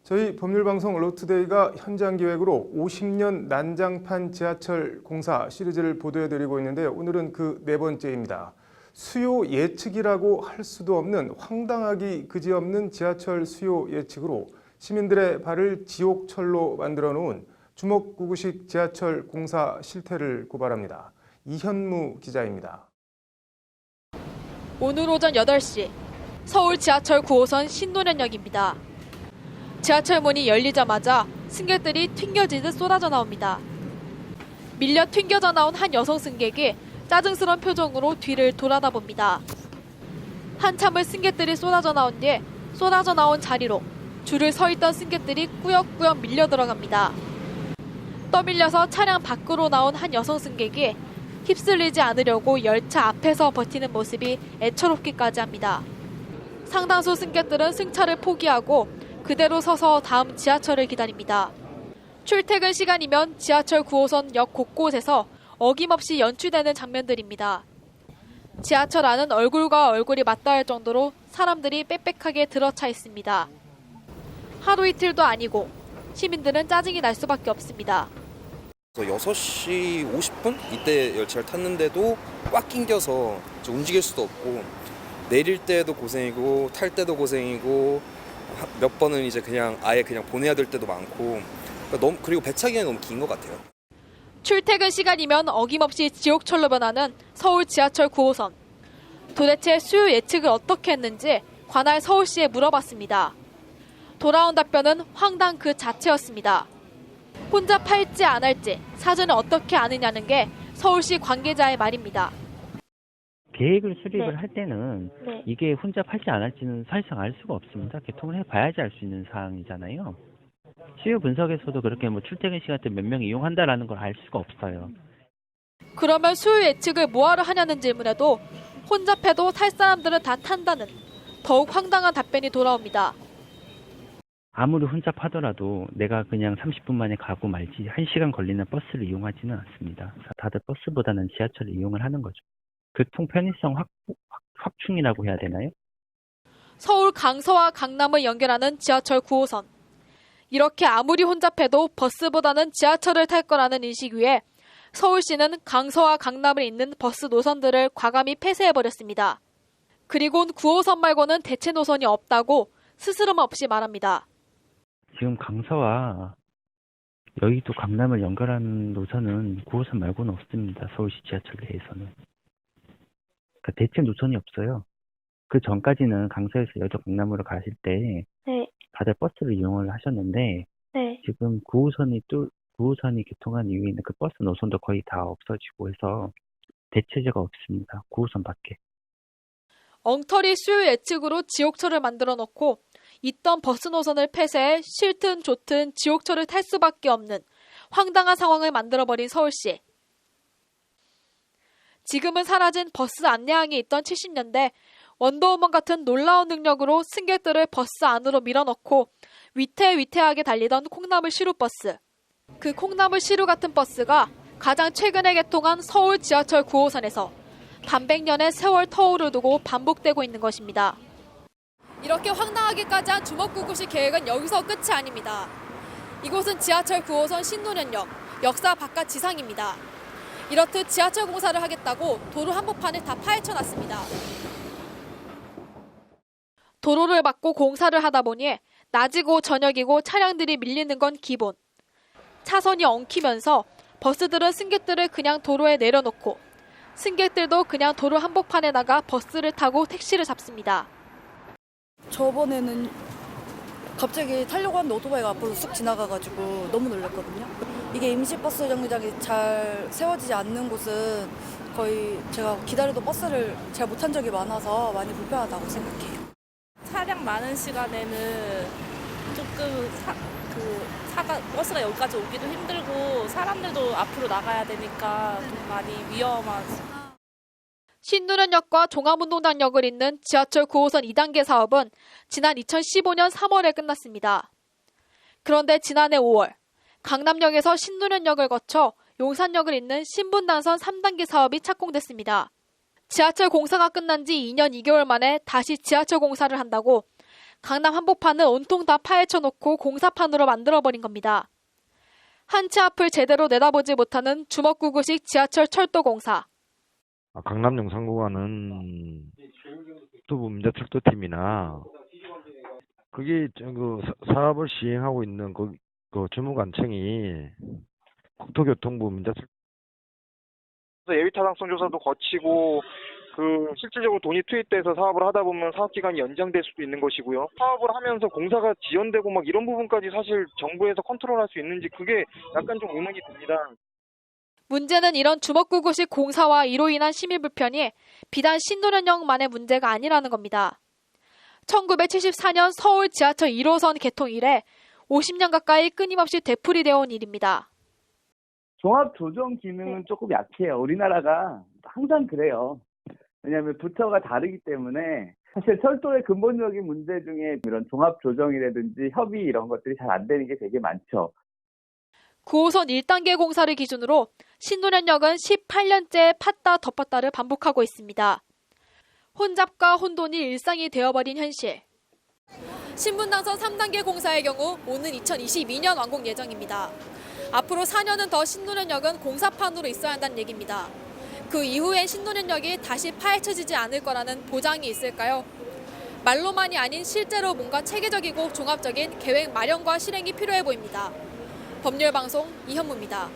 저희 법률방송 알로트데이가 현장 기획으로 50년 난장판 지하철 공사 시리즈를 보도해드리고 있는데요. 오늘은 그 네 번째입니다. 수요 예측이라고 할 수도 없는 황당하기 그지없는 지하철 수요 예측으로 시민들의 발을 지옥철로 만들어 놓은 주먹구구식 지하철 공사 실태를 고발합니다. 이현무 기자입니다. 오늘 오전 8시 서울 지하철 9호선 신논현역입니다. 지하철 문이 열리자마자 승객들이 튕겨지듯 쏟아져 나옵니다. 밀려 튕겨져 나온 한 여성 승객이 짜증스러운 표정으로 뒤를 돌아다봅니다. 한참을 승객들이 쏟아져 나온 뒤 쏟아져 나온 자리로 줄을 서 있던 승객들이 꾸역꾸역 밀려 들어갑니다. 떠밀려서 차량 밖으로 나온 한 여성 승객이 휩쓸리지 않으려고 열차 앞에서 버티는 모습이 애처롭기까지 합니다. 상당수 승객들은 승차를 포기하고 그대로 서서 다음 지하철을 기다립니다. 출퇴근 시간이면 지하철 9호선 역 곳곳에서 어김없이 연출되는 장면들입니다. 지하철 안은 얼굴과 얼굴이 맞닿을 정도로 사람들이 빽빽하게 들어차 있습니다. 하루 이틀도 아니고 시민들은 짜증이 날 수밖에 없습니다. 6시 50분? 이때 열차를 탔는데도 꽉 낑겨서 움직일 수도 없고 내릴 때도 고생이고 탈 때도 고생이고 몇 번은 이제 아예 보내야 될 때도 많고 그리고 배차기가 너무 긴 것 같아요. 출퇴근 시간이면 어김없이 지옥철로 변하는 서울 지하철 9호선. 도대체 수요 예측을 어떻게 했는지 관할 서울시에 물어봤습니다. 돌아온 답변은 황당 그 자체였습니다. 혼자 팔지 안 할지 사전에 어떻게 아느냐는 게 서울시 관계자의 말입니다. 계획을 수립을 할 때는 이게 혼자 팔지 안 할지는 사실상 알 수가 없습니다. 개통을 해봐야지 알 수 있는 사항이잖아요. 수요 분석에서도 그렇게 출퇴근 시간 때 몇 명이 이용한다라는 걸 알 수가 없어요. 그러면 수요 예측을 뭐하러 하냐는 질문에도 혼자 패도 탈 사람들은 다 탄다는 더욱 황당한 답변이 돌아옵니다. 아무리 혼자 파더라도 내가 그냥 30분 만에 가고 말지 1시간 걸리는 버스를 이용하지는 않습니다. 다들 버스보다는 지하철을 이용을 하는 거죠. 교통 편의성 확충이라고 해야 되나요? 서울 강서와 강남을 연결하는 지하철 9호선. 이렇게 아무리 혼잡해도 버스보다는 지하철을 탈 거라는 인식 위에 서울시는 강서와 강남을 잇는 버스 노선들을 과감히 폐쇄해버렸습니다. 그리곤 9호선 말고는 대체 노선이 없다고 스스럼 없이 말합니다. 지금 강서와 여의도 강남을 연결하는 노선은 9호선 말고는 없습니다. 서울시 지하철 내에서는. 대체 노선이 없어요. 그 전까지는 강서에서 여의도 강남으로 가실 때 다들 버스를 이용을 하셨는데 지금 9호선이 개통한 이후에는 그 버스 노선도 거의 다 없어지고 해서 대체제가 없습니다. 9호선 밖에. 엉터리 수요 예측으로 지옥철을 만들어 놓고 있던 버스 노선을 폐쇄해 싫든 좋든 지옥철을 탈 수밖에 없는 황당한 상황을 만들어버린 서울시. 지금은 사라진 버스 안내항이 있던 70년대 원더우먼 같은 놀라운 능력으로 승객들을 버스 안으로 밀어넣고 위태위태하게 달리던 콩나물 시루버스. 그 콩나물 시루 같은 버스가 가장 최근에 개통한 서울 지하철 9호선에서 반백년의 세월 터울을 두고 반복되고 있는 것입니다. 이렇게 황당하기까지 한 주먹구구식 계획은 여기서 끝이 아닙니다. 이곳은 지하철 9호선 신논현역, 역사 바깥 지상입니다. 이렇듯 지하철 공사를 하겠다고 도로 한복판을 다 파헤쳐놨습니다. 도로를 막고 공사를 하다 보니 낮이고 저녁이고 차량들이 밀리는 건 기본. 차선이 엉키면서 버스들은 승객들을 그냥 도로에 내려놓고 승객들도 그냥 도로 한복판에 나가 버스를 타고 택시를 잡습니다. 저번에는 갑자기 타려고 하는데 오토바이가 앞으로 쑥 지나가가지고 너무 놀랐거든요. 이게 임시버스 정류장이 잘 세워지지 않는 곳은 거의 제가 기다려도 버스를 잘 못 탄 적이 많아서 많이 불편하다고 생각해요. 차량 많은 시간에는 조금 버스가 여기까지 오기도 힘들고 사람들도 앞으로 나가야 되니까 좀 많이 위험하지. 신논현역과 종암운동장역을 잇는 지하철 9호선 2단계 사업은 지난 2015년 3월에 끝났습니다. 그런데 지난해 5월 강남역에서 신논현역을 거쳐 용산역을 잇는 신분당선 3단계 사업이 착공됐습니다. 지하철 공사가 끝난 지 2년 2개월 만에 다시 지하철 공사를 한다고 강남 한복판은 온통 다 파헤쳐놓고 공사판으로 만들어버린 겁니다. 한 치 앞을 제대로 내다보지 못하는 주먹구구식 지하철 철도 공사. 강남 영산구간은 국토부 민자철도팀이나 그게 그 사업을 시행하고 있는 그 주무관청이 국토교통부 민자철 예비 타당성 조사도 거치고 실질적으로 돈이 투입돼서 사업을 하다 보면 사업 기간이 연장될 수도 있는 것이고요. 사업을 하면서 공사가 지연되고 막 이런 부분까지 사실 정부에서 컨트롤할 수 있는지 그게 약간 좀 의문이 듭니다. 문제는 이런 주먹구구식 공사와 이로 인한 시민 불편이 비단 신도련역만의 문제가 아니라는 겁니다. 1974년 서울 지하철 1호선 개통 이래 50년 가까이 끊임없이 되풀이되어 온 일입니다. 종합 조정 기능은 조금 약해요. 우리나라가 항상 그래요. 왜냐하면 부처가 다르기 때문에 사실 철도의 근본적인 문제 중에 이런 종합 조정이라든지 협의 이런 것들이 잘 안 되는 게 되게 많죠. 9호선 1단계 공사를 기준으로 신도련역은 18년째 팠다 덮었다를 반복하고 있습니다. 혼잡과 혼돈이 일상이 되어버린 현실. 신분당선 3단계 공사의 경우 오는 2022년 완공 예정입니다. 앞으로 4년은 더 신도련역은 공사판으로 있어야 한다는 얘기입니다. 그 이후엔 신도련역이 다시 파헤쳐지지 않을 거라는 보장이 있을까요? 말로만이 아닌 실제로 뭔가 체계적이고 종합적인 계획 마련과 실행이 필요해 보입니다. 법률방송 이현무입니다.